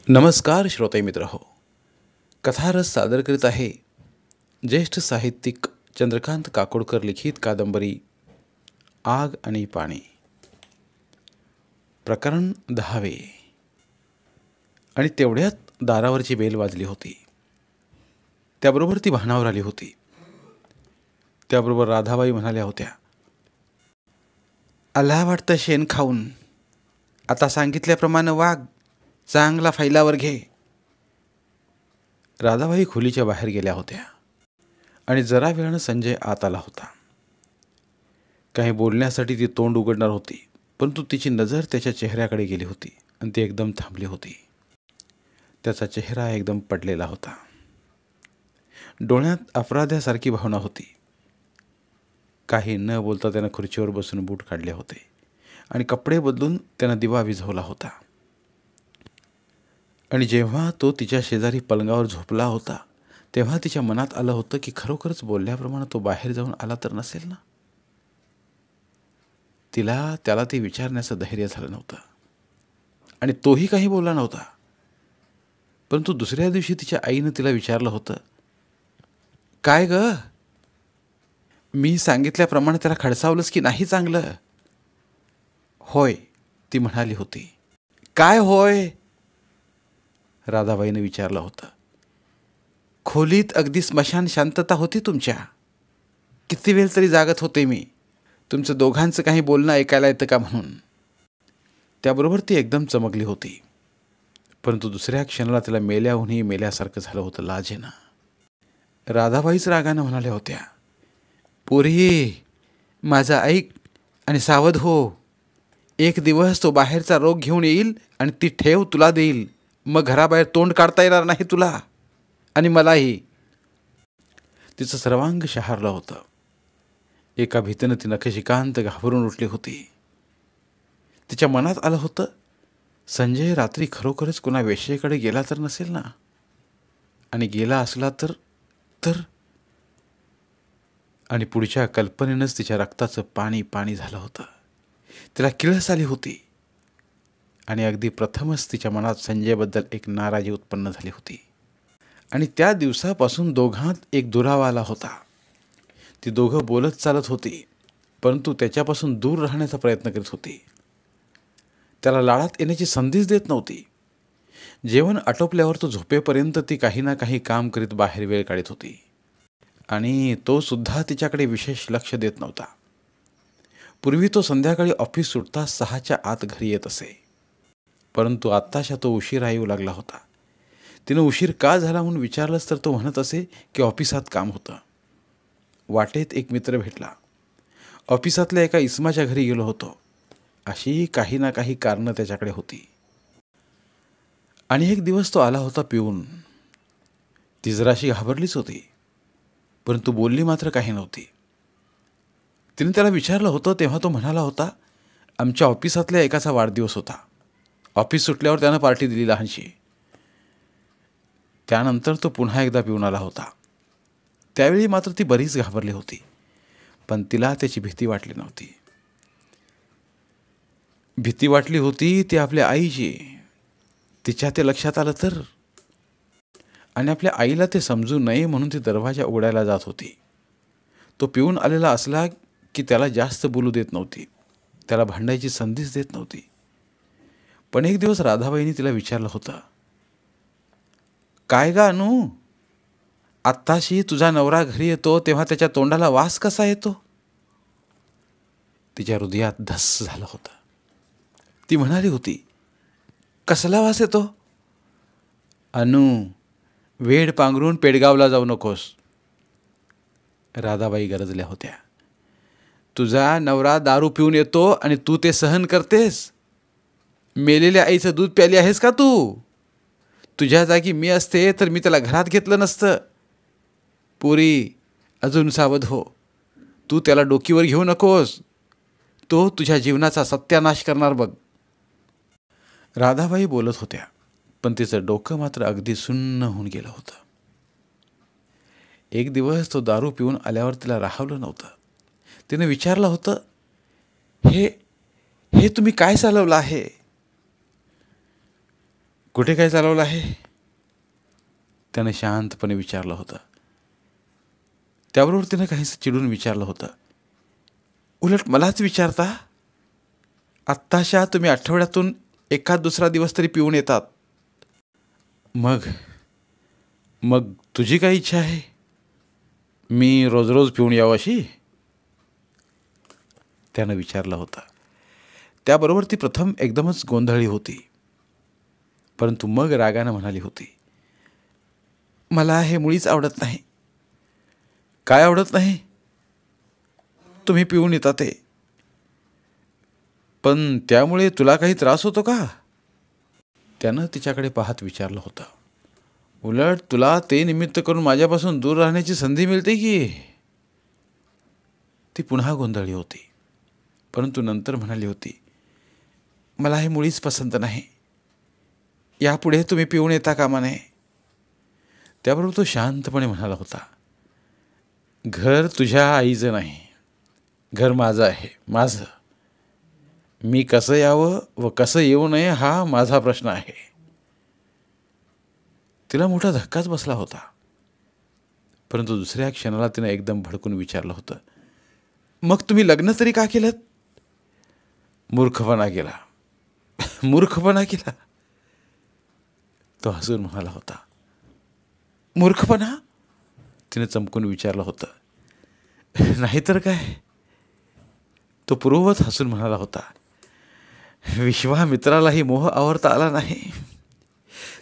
नमस्कार श्रोते मित्र हो. कथारस सादर करीत आहे ज्येष्ठ साहित्यिक चंद्रकांत काकोडकर लिखित कादंबरी आग आणि पाणी. प्रकरण 10. आणि तेवढ्यात दारावरची बेल वाजली होती. त्याबरोबर ती भानावर आली होती. त्याबरोबर राधाबाई म्हणाल्या होत्या, आला वाटतं शेण खाऊन. आता सांगितल्याप्रमाणे वाघ चांगला फैलावर घे. राधाबाई खोलीच्या बाहेर गेल्या होत्या आणि जरा वेळानं संजय आत आला होता. काही बोलण्यासाठी ती तोंड उघडणार होती, परंतु तिची नजर त्याच्या चेहऱ्याकडे गेली होती आणि ती एकदम थांबली होती. त्याचा चेहरा एकदम पडलेला होता. डोळ्यात अपराध्यासारखी भावना होती. काही न बोलता त्यानं खुर्चीवर बसून बूट काढले होते आणि कपडे बदलून त्यानं दिवा विझवला होता. आणि जेव्हा तो तिच्या शेजारी पलंगावर झोपला होता तेव्हा तिच्या मनात आलं होतं की खरोखरच बोलल्याप्रमाणे तो बाहेर जाऊन आला तर नसेल ना. त्याला ते विचारण्याचं धैर्य झालं नव्हतं आणि तोही काही बोलला नव्हता. परंतु दुसऱ्या दिवशी तिच्या आईनं तिला विचारलं होतं, काय ग, मी सांगितल्याप्रमाणे त्याला खडसावलंस की नाही चांगलं? होय, ती म्हणाली होती. काय होय? राधाबाईनं विचारलं होतं. खोलीत अगदी स्मशान शांतता होती तुमच्या. किती वेळ तरी जागत होते मी, तुमचं दोघांचं काही बोलणं ऐकायला येतं का म्हणून. त्याबरोबर ती एकदम चमकली होती. परंतु दुसऱ्या क्षणाला तिला मेल्याहूनही मेल्यासारखं झालं होतं लाजेनं. राधाबाईच रागानं म्हणाल्या होत्या, पोरी, माझा ऐक आणि सावध हो. एक दिवस तो बाहेरचा रोग घेऊन येईल आणि ती ठेव तुला देईल. मग घराबाहेर तोंड काढता येणार नाही तुला आणि मलाही. तिचं सर्वांग शहारलं होतं. एका भीतीनं ती नखशिकांत घाबरून उठली होती. तिच्या मनात आलं होतं, संजय रात्री खरोखरच कुणा वेश्येकडे गेला तर नसेल ना, आणि गेला असला तर आणि पुढच्या कल्पनेनंच तिच्या रक्ताचं पाणी पाणी झालं होतं. तिला किळस आली होती आणि अगदी प्रथमच तिच्या मनात संजयबद्दल एक नाराजी उत्पन्न झाली होती. आणि त्या दिवसापासून दोघांत एक दुरावा आला होता. ती दोघं बोलत चालत होती, परंतु त्याच्यापासून दूर राहण्याचा प्रयत्न करीत होती. त्याला लाळात येण्याची संधीच देत नव्हती. जेवण आटोपल्यावर तो झोपेपर्यंत ती काही ना काही काम करीत बाहेर वेळ काढत होती आणि तो सुद्धा तिच्याकडे विशेष लक्ष देत नव्हता. पूर्वी तो संध्याकाळी ऑफिस सुटता 6च्या आत घरी येत असे, परंतु आत्ताशा तो उशिरा येऊ लागला होता. तिनं उशीर का झाला म्हणून विचारलंच तर तो म्हणत असे की ऑफिसात काम होतं. वाटेत एक मित्र भेटला. ऑफिसातल्या एका इसमाच्या घरी गेलो होतो, अशी काही ना काही कारणं त्याच्याकडे होती. आणि एक दिवस तो आला होता पिऊन. ती जराशी घाबरलीच होती, परंतु बोलली मात्र काही नव्हती. तिने त्याला विचारलं होतं तेव्हा तो म्हणाला होता, आमच्या ऑफिसातल्या एकाचा वाढदिवस होता. ऑफिस सुटल्यावर त्यानं पार्टी दिली लहानशी. त्यानंतर तो पुन्हा एकदा पिऊन आला होता. त्यावेळी मात्र ती बरीच घाबरली होती, पण तिला त्याची भीती वाटली नव्हती. भीती वाटली होती ती आपल्या आईची. तिच्या ते लक्षात आलं तर, आणि आपल्या आईला ते समजू नये म्हणून ती दरवाजा उघडायला जात होती. तो पिऊन आलेला असला की त्याला जास्त बोलू देत नव्हती, त्याला भांडायची संधीच देत नव्हती. पण एक दिवस राधाबाईंनी तिला विचारलं होतं, काय गा अनु, आत्ताशी तुझा नवरा घरी येतो तेव्हा त्याच्या तोंडाला वास कसा येतो? तिच्या हृदयात धस्स झालं होतं. ती म्हणाली होती, कसला वास येतो? अनु, वेड पांघरून पेडगावला जाऊ नकोस. राधाबाई गरजल्या होत्या. तुझा नवरा दारू पिऊन येतो आणि तू ते सहन करतेस? मेलेल्या आईचं दूध प्याली आहेस का तू? तुझ्या जागी मी असते तर मी त्याला घरात घेतलं नसतं. पुरी, अजून सावध हो. तू त्याला डोकीवर घेऊ नकोस. तो तुझ्या जीवनाचा सत्यानाश करणार बघ. राधाबाई बोलत होत्या, पण तिचं डोकं मात्र अगदी सुन्न होऊन गेलं होतं. एक दिवस तो दारू पिऊन आल्यावर तिला राहवलं नव्हतं. तिने विचारलं होतं, हे तुम्ही काय चालवलं आहे? कुठे काय चालवलं आहे? त्याने शांतपणे विचारलं होतं. त्याबरोबर तिनं काहीसं चिडून विचारलं होतं, उलट मलाच विचारता? आत्ताशा तुम्ही आठवड्यातून एखाद दुसरा दिवस तरी पिऊन येतात. मग मग तुझी काय इच्छा आहे? मी रोज रोज पिऊन यावं अशी? त्यानं विचारलं होतं. त्याबरोबर ती प्रथम एकदमच गोंधळली होती, परंतु मग रागानं म्हणाली होती, मला हे मुळीच आवडत नाही. काय आवडत नाही? तुम्ही पिऊन येता ते. पण त्यामुळे तुला काही त्रास होतो का? त्यानं तिच्याकडे पाहत विचारलं होतं. उलट तुला ते निमित्त करून माझ्यापासून दूर राहण्याची संधी मिळते की. ती पुन्हा गोंधळली होती, परंतु नंतर म्हणाली होती, मला हे मुळीच पसंत नाही. यापुढे तुम्ही पिऊन येता कामा नये. त्याबरोबर तो शांतपणे म्हणाला होता, घर तुझ्या आईचं नाही, घर माझं आहे, माझं. मी कसं यावं व कसं येऊ नये हा माझा प्रश्न आहे. तिला मोठा धक्काच बसला होता, परंतु दुसऱ्या क्षणाला तिनं एकदम भडकून विचारलं होतं, मग तुम्ही लग्न तरी का केलं? मूर्खपणा केला. मूर्खपणा केला. तो हसून म्हणाला होता. मूर्खपणा? तिने चमकून विचारलं होतं. नाहीतर काय? तो पूर्ववत हसून म्हणाला होता. विश्वामित्रालाही मोह आवरता आला नाही.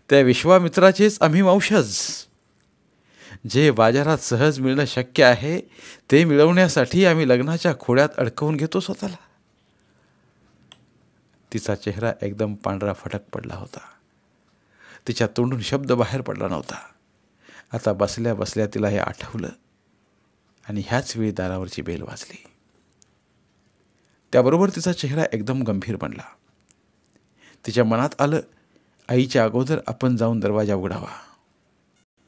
त्या विश्वामित्राचेच आम्ही वंशज. जे बाजारात सहज मिळणं शक्य आहे ते मिळवण्यासाठी आम्ही लग्नाच्या खोड्यात अडकवून घेतो स्वतःला. तिचा चेहरा एकदम पांढरा फटक पडला होता. तिच्या तोंडून शब्द बाहेर पडला नव्हता. आता बसल्या बसल्या तिला हे आठवलं आणि ह्याच वेळी दारावरची बेल वाजली. त्याबरोबर तिचा चेहरा एकदम गंभीर बनला. तिच्या मनात आलं, आईच्या अगोदर आपण जाऊन दरवाजा उघडावा.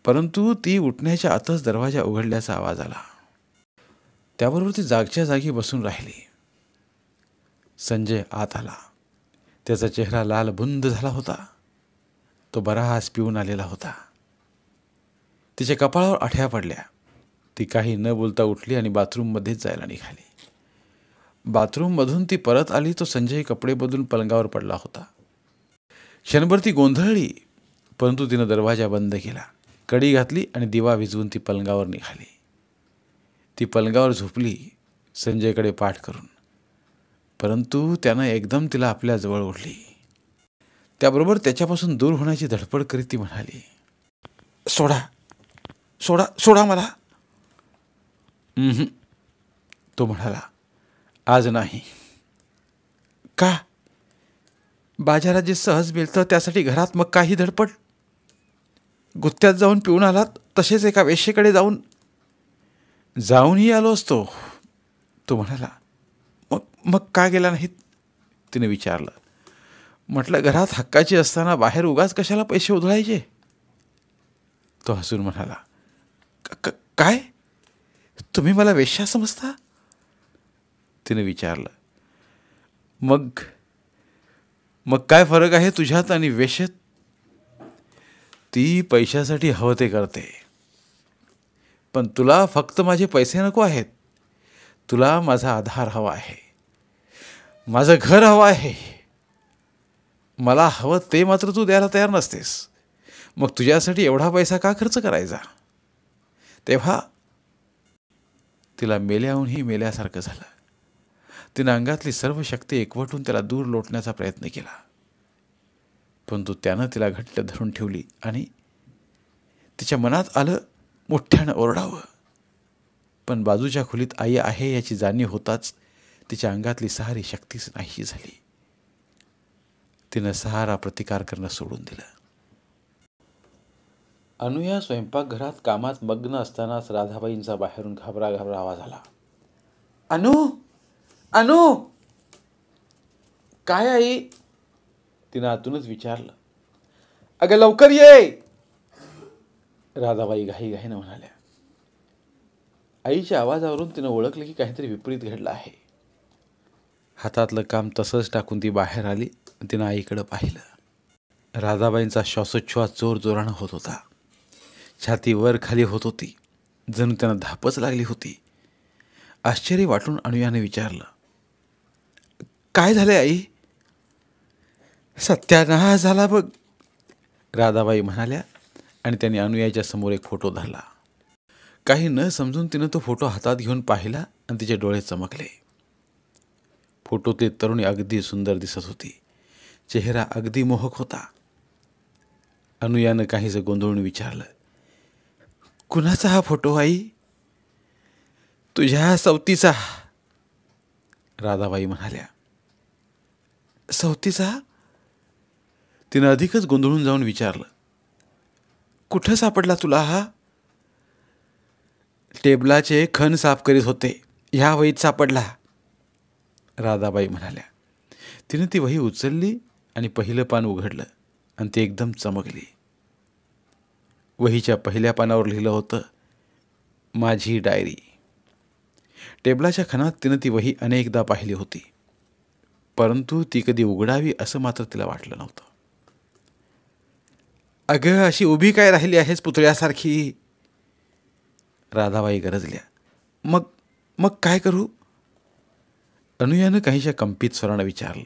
परंतु ती उठण्याच्या आतच दरवाजा उघडल्याचा आवाज आला. त्याबरोबर ती जागच्या जागी बसून राहिली. संजय आत आला. त्याचा चेहरा लाल बुंद झाला होता. तो बराच पिऊन आलेला होता. तिच्या कपाळावर आठ्या पडल्या. ती काही न बोलता उठली आणि बाथरूममध्येच जायला निघाली. बाथरूममधून ती परत आली तो संजय कपडे बदलून पलंगावर पडला होता. क्षणभर ती गोंधळली, परंतु तिनं दरवाजा बंद केला, कडी घातली आणि दिवा विझवून ती पलंगावर निघाली. ती पलंगावर झोपली संजयकडे पाठ करून, परंतु त्यानं एकदम तिला आपल्या जवळ ओढली. त्याबरोबर त्याच्यापासून दूर होण्याची धडपड करीत ती म्हणाली, सोडा सोडा सोडा मला. तो म्हणाला, आज नाही. का? बाजारात जे सहज मिळतं त्यासाठी घरात मग काही धडपड? गुत्त्यात जाऊन पिऊन आलात तसेच एका वेश्येकडे जाऊनही आलो असतो. तो म्हणाला, मग मग का गेला नाहीत? तिने विचारलं. म्हटलं, घरात हक्काची असताना बाहेर उगाच कशाला पैसे उधळायचे? तो हसून म्हणाला, काय? तुम्ही मला वेश्या समजता? तिने विचारलं. मग काय फरक आहे तुझ्यात आणि वेश्येत? ती पैशासाठी हवं ते करते, पण तुला फक्त माझे पैसे नको आहेत. तुला माझा आधार हवा आहे, माझं घर हवं आहे. मला हवं ते मात्र तू द्यायला तयार नसतेस. मग तुझ्यासाठी एवढा पैसा का खर्च करायचा? तेव्हा तिला मेल्याहूनही मेल्यासारखं झालं. तिनं अंगातली सर्व शक्ती एकवटून त्याला दूर लोटण्याचा प्रयत्न केला, परंतु त्यानं तिला घट्ट धरून ठेवली आणि तिच्या मनात आलं मोठ्यानं ओरडावं. पण बाजूच्या खोलीत आई आहे याची जाणीव होताच तिच्या अंगातली सारी शक्तीच नाहीशी झाली. तिनं सारा प्रतिकार करणं सोडून दिलं. अनुया स्वयंपाकघरात कामात मग्न असतानाच राधाबाईंचा बाहेरून घाबरा घाबरा आवाज आला. अनु, अनु, काय आई? तिनं आतूनच विचारलं. अगं लवकर ये, राधाबाई घाईघाईनं म्हणाल्या. आईच्या आवाजावरून तिनं ओळखलं की काहीतरी विपरीत घडलं आहे. हातातलं काम तसंच टाकून ती बाहेर आली. तिनं आईकडं पाहिलं. राधाबाईंचा श्वासोच्छ्वास जोरजोरानं होत होता. छाती वर खाली होत होती. जणू त्यांना धापच लागली होती. आश्चर्य वाटून अनुयाने विचारलं, काय झालंय आई? सत्यानाश झाला बघ, राधाबाई म्हणाल्या आणि त्यांनी अनुयाच्या समोर एक फोटो धरला. काही न समजून तिनं तो फोटो हातात घेऊन पाहिला आणि तिचे डोळे चमकले. फोटोतली तरुणी अगदी सुंदर दिसत होती. चेहरा अगदी मोहक होता. अनुयानं काहीसं गोंधळून विचारलं, कुणाचा हा फोटो आई? तुझ्या सवतीचा, राधाबाई म्हणाल्या. सवतीचा? तिनं अधिकच गोंधळून जाऊन विचारलं, कुठं सापडला तुला हा? टेबलाचे खण साफ करीत होते, ह्या वहीत सापडला, राधाबाई म्हणाल्या. तिने ती वही उचलली आणि पहिलं पान उघडलं आणि ती एकदम चमकली. वहीच्या पहिल्या पानावर लिहिलं होतं, माझी डायरी. टेबलाच्या खणात तिनं ती वही अनेकदा पाहिली होती, परंतु ती कधी उघडावी असं मात्र तिला वाटलं नव्हतं. अगं, अशी उभी काय राहिली आहेस पुतळ्यासारखी, राधाबाई गरजल्या. मग मग काय करू? अनुयानं काहीशा कंपित स्वरानं विचारलं.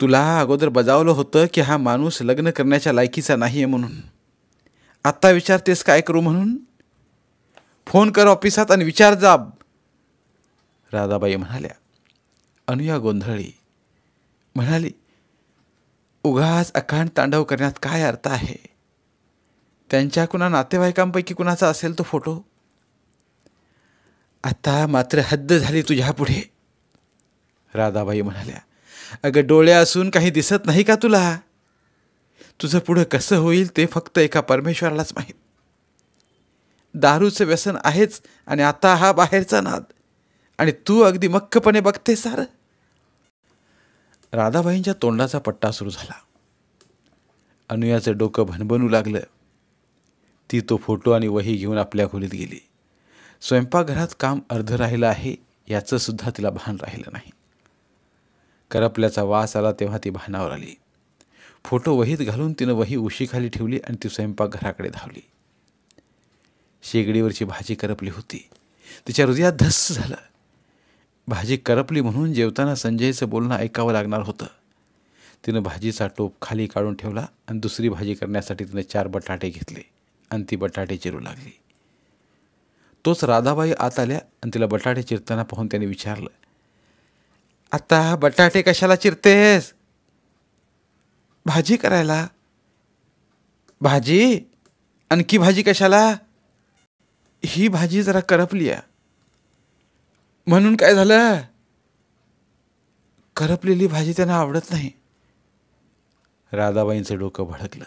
तुला अगोदर बजावलं होतं की हा माणूस लग्न करण्याच्या लायकीचा नाही आहे म्हणून. आत्ता विचारतेस काय करू म्हणून? फोन कर ऑफिसात आणि विचार जाब, राधाबाई म्हणाल्या. अनुया गोंधळली. म्हणाली, उगाच अकांड तांडव करण्यात काय अर्थ आहे? त्यांच्या कुणा नातेवाईकांपैकी कुणाचा असेल तो फोटो. आता मात्र हद्द झाली तुझ्या पुढे, राधाबाई म्हणाल्या. अगं, डोळे असून काही दिसत नाही का तुला? तुझं पुढं कसं होईल ते फक्त एका परमेश्वरालाच माहीत. दारूचं व्यसन आहेच आणि आता हा बाहेरचा नाद, आणि तू अगदी मक्कपणे बघते सारं. राधाबाईंच्या तोंडाचा पट्टा सुरू झाला. अनुयाचं डोकं भणभणू लागलं. ती तो फोटो आणि वही घेऊन आपल्या खोलीत गेली. स्वयंपाकघरात काम अर्धं राहिलं आहे याचं सुद्धा तिला भान राहिलं नाही. करपल्याचा वास आला तेव्हा ती भानावर आली. फोटो वहीत घालून तिनं वही उशीखाली ठेवली आणि ती स्वयंपाकघराकडे धावली. शेगडीवरची भाजी करपली होती. तिच्या हृदयात धस्स झालं. भाजी करपली म्हणून जेवताना संजयचं बोलणं ऐकावं लागणार होतं. तिनं भाजीचा टोप खाली काढून ठेवला आणि दुसरी भाजी करण्यासाठी तिनं 4 बटाटे घेतले आणि ती बटाटे चिरू लागली. तोच राधाबाई आत आल्या आणि तिला बटाटे चिरताना पाहून त्याने विचारलं, आता बटाटे कशाला चिरतेस? भाजी करायला. भाजी? आणखी भाजी कशाला? ही भाजी जरा करपली आहे. म्हणून काय झालं? करपलेली भाजी त्यांना आवडत नाही. राधाबाईंचं डोकं भडकलं.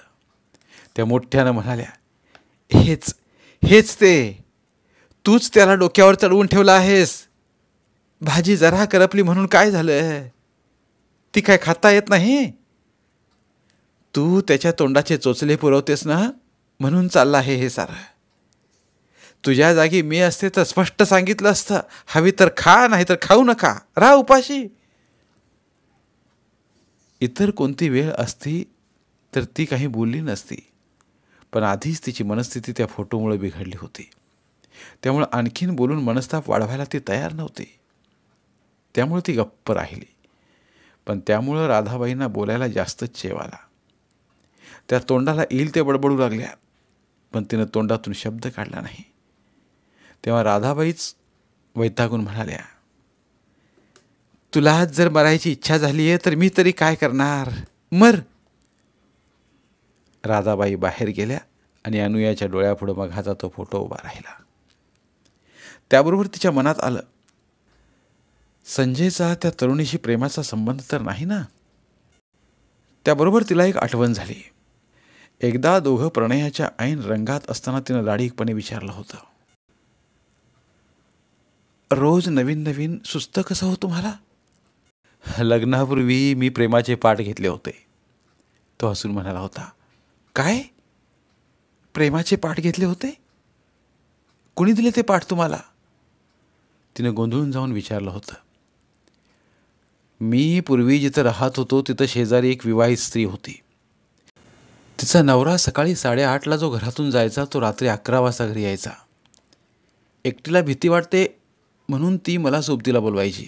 त्या मोठ्यानं म्हणाल्या, हेच हेच ते. तूच त्याला डोक्यावर चढवून ठेवला आहेस. भाजी जरा करपली म्हणून काय झालं? ती काय खाता येत नाही? तू त्याच्या तोंडाचे चोचले पुरवतेस ना, म्हणून चाललं आहे हे सारं. तुझ्या जागी मी असते तर स्पष्ट सांगितलं असतं, हवी तर खा, नाही तर खाऊ नका, राहा उपाशी. इतर कोणती वेळ असती तर ती काही बोलली नसती, पण आधीच तिची मनस्थिती त्या फोटोमुळे बिघडली होती. त्यामुळे आणखीन बोलून मनस्ताप वाढवायला ती तयार नव्हती. त्यामुळे ती गप्प राहिली. पण त्यामुळं राधाबाईंना बोलायला जास्तच चेव आला. त्या तोंडाला येईल ते बडबडू लागल्या, पण तिनं तोंडातून शब्द काढला नाही. तेव्हा राधाबाईच वैतागून म्हणाल्या, तुला जर मरायची इच्छा झाली आहे तर मी तरी काय करणार, मर. राधाबाई बाहेर गेल्या आणि अनुयाच्या डोळ्यापुढं मघाचा तो फोटो उभा राहिला. त्याबरोबर तिच्या मनात आलं, संजयचा त्या तरुणीशी प्रेमाचा संबंध तर नाही ना. त्याबरोबर तिला एक आठवण झाली. एकदा दोघं प्रणयाच्या ऐन रंगात असताना तिनं लाडीकपणे विचारलं होतं, रोज नवीन नवीन सुस्त कसं हो तुम्हाला? लग्नापूर्वी मी प्रेमाचे पाठ घेतले होते. तो हसून म्हणाला होता, काय? प्रेमाचे पाठ घेतले होते? कुणी दिले ते पाठ तुम्हाला? तिनं गोंधळून जाऊन विचारलं होतं. मी पूर्वी जिथं राहत होतो तिथं शेजारी एक विवाहित स्त्री होती. तिचा नवरा सकाळी 8:30ला जो घरातून जायचा तो रात्री 11 वाजता घरी यायचा. एकटीला भीती वाटते म्हणून ती मला सोबतीला बोलवायची.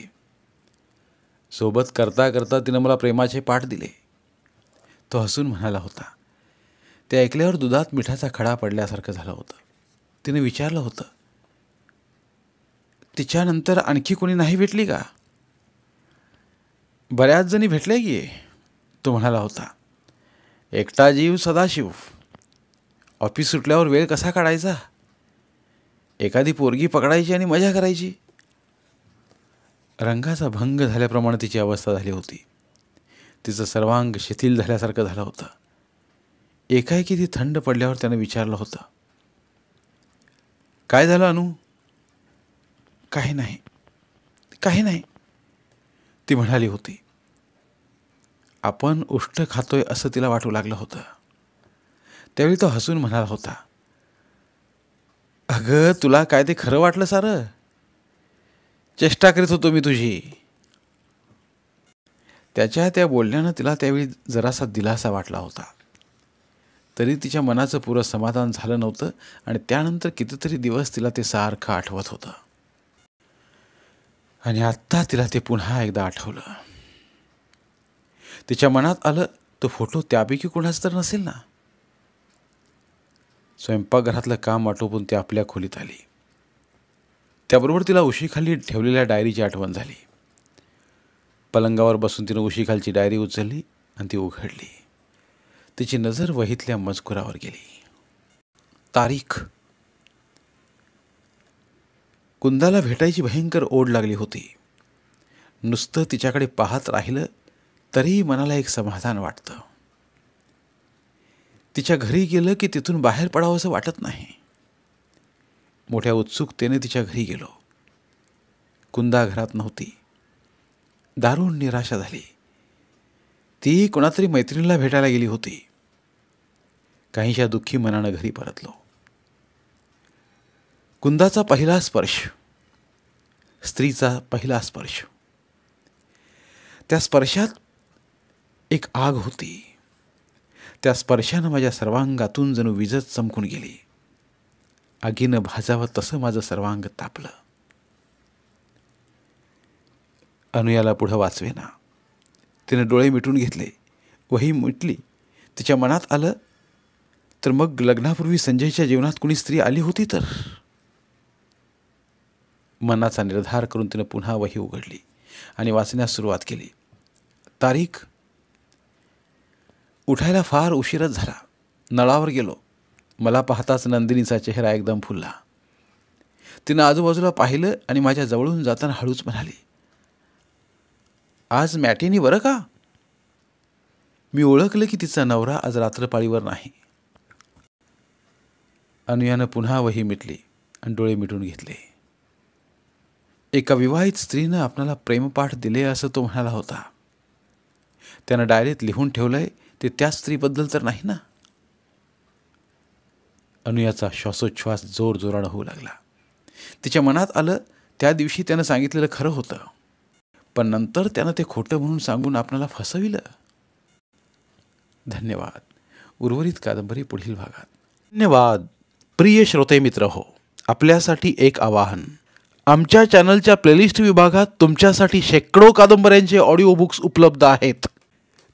सोबत करता करता तिनं मला प्रेमाचे पाठ दिले. तो हसून म्हणाला होता. ते ऐकल्यावर दुधात मिठाचा खडा पडल्यासारखं झालं होतं. तिने विचारलं होतं, तिच्यानंतर आणखी कोणी नाही भेटली का? बऱ्याच जणी भेटल्या की, तो म्हणाला होता. एकटा जीव सदाशिव. ऑफिस सुटल्यावर वेळ कसा काढायचा? एखादी पोरगी पकडायची आणि मजा करायची. रंगाचा भंग झाल्याप्रमाणे तिची अवस्था झाली होती. तिचं सर्वांग शिथिल झाल्यासारखं झालं होतं. एकाएकी ती थंड पडल्यावर त्याने विचारलं होतं, काय झालं अनु? काही नाही, काही नाही, ती म्हणाली होती. आपण उष्ट खातोय असं तिला वाटू लागलं होतं. त्यावेळी तो हसून म्हणाला होता, अगं तुला काय ते खरं वाटलं सारं? चेष्टा करीत होतो मी तुझी. त्याच्या त्या बोलण्यानं तिला त्यावेळी जरासा दिलासा वाटला होता. तरी तिच्या मनाचं पुरं समाधान झालं नव्हतं आणि त्यानंतर कितीतरी दिवस तिला ते सारखं आठवत होतं. आणि आत्ता तिला ते पुन्हा एकदा आठवलं. तिच्या मनात आलं, तो फोटो त्यापैकी कोणाच तर नसेल ना. स्वयंपाकघरातलं काम आटोपून ती आपल्या खोलीत आली. त्याबरोबर तिला उशीखाली ठेवलेल्या डायरीची आठवण झाली. पलंगावर बसून तिनं उशीखालची डायरी उचलली आणि ती उघडली. तिची नजर वहीतल्या मजकुरावर गेली. तारीख. कुंदाला भेटायची भयंकर ओढ लागली होती. नुसतं तिच्याकडे पाहत राहिलं तरीही मनाला एक समाधान वाटतं. तिच्या घरी गेलं की तिथून बाहेर पडावं असं वाटत नाही. मोठ्या उत्सुकतेने तिच्या घरी गेलो. कुंदा घरात नव्हती. दारुण निराशा झाली. ती कोणातरी मैत्रिणीला भेटायला गेली होती. काहीशा दुःखी मनानं घरी परतलो. कुंदाचा पहिला स्पर्श, स्त्रीचा पहिला स्पर्श. त्या स्पर्शात एक आग होती. त्या स्पर्शानं माझ्या सर्वांगातून जणू विजत चमकून गेली. आगीनं भाजावं तसं माझं सर्वांग तापलं. अनुयाला पुढं वाचवेना. तिने डोळे मिटून घेतले. वही मिटली. तिच्या मनात आलं, तर मग लग्नापूर्वी संजयच्या जीवनात कुणी स्त्री आली होती तर. मनाचा निर्धार करून तिने पुन्हा वही उघडली आणि वाचण्यास सुरुवात केली. तारीख. उठायला फार उशीरच झाला. नळावर गेलो. मला पाहताच नंदिनीचा चेहरा एकदम फुलला. तिनं आजूबाजूला पाहिलं आणि माझ्या जवळून जाताना हळूच म्हणाली, आज मॅटिनी बरं का? मी ओळखलं की तिचा नवरा आज रात्रपाळीवर नाही. अनुयानं पुन्हा वही मिटली आणि डोळे मिटून घेतले. एका विवाहित स्त्रीनं आपणाला प्रेमपाठ दिले असं तो म्हणाला होता. त्यानं डायरीत लिहून ठेवलंय ते त्या स्त्रीबद्दल तर नाही ना. अनुयाचा श्वासोच्छ्वास जोरजोरानं होऊ लागला. तिच्या मनात आलं, त्या दिवशी त्यानं सांगितलेलं खरं होतं, पण नंतर त्यानं ते खोटं म्हणून सांगून आपणाला फसविलं. धन्यवाद. उर्वरित कादंबरी पुढील भागात. धन्यवाद. प्रिय श्रोते मित्र हो, आपल्यासाठी एक आवाहन. आमच्या चॅनलच्या प्लेलिस्ट विभागात तुमच्यासाठी शेकडो कादंबऱ्यांचे ऑडिओ बुक्स उपलब्ध आहेत.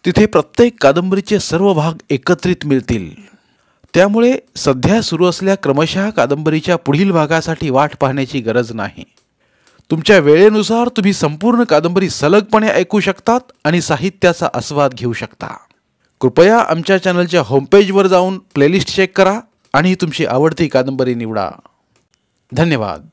तिथे प्रत्येक कादंबरीचे सर्व भाग एकत्रित मिळतील. त्यामुळे सध्या सुरू असलेल्या क्रमशः कादंबरीच्या पुढील भागासाठी वाट पाहण्याची गरज नाही. तुमच्या वेळेनुसार तुम्ही संपूर्ण कादंबरी सलगपणे ऐकू शकतात आणि साहित्याचा आस्वाद घेऊ शकता. कृपया आमच्या चॅनलच्या होमपेजवर जाऊन प्लेलिस्ट चेक करा आणि तुमची आवडती कादंबरी निवडा. धन्यवाद.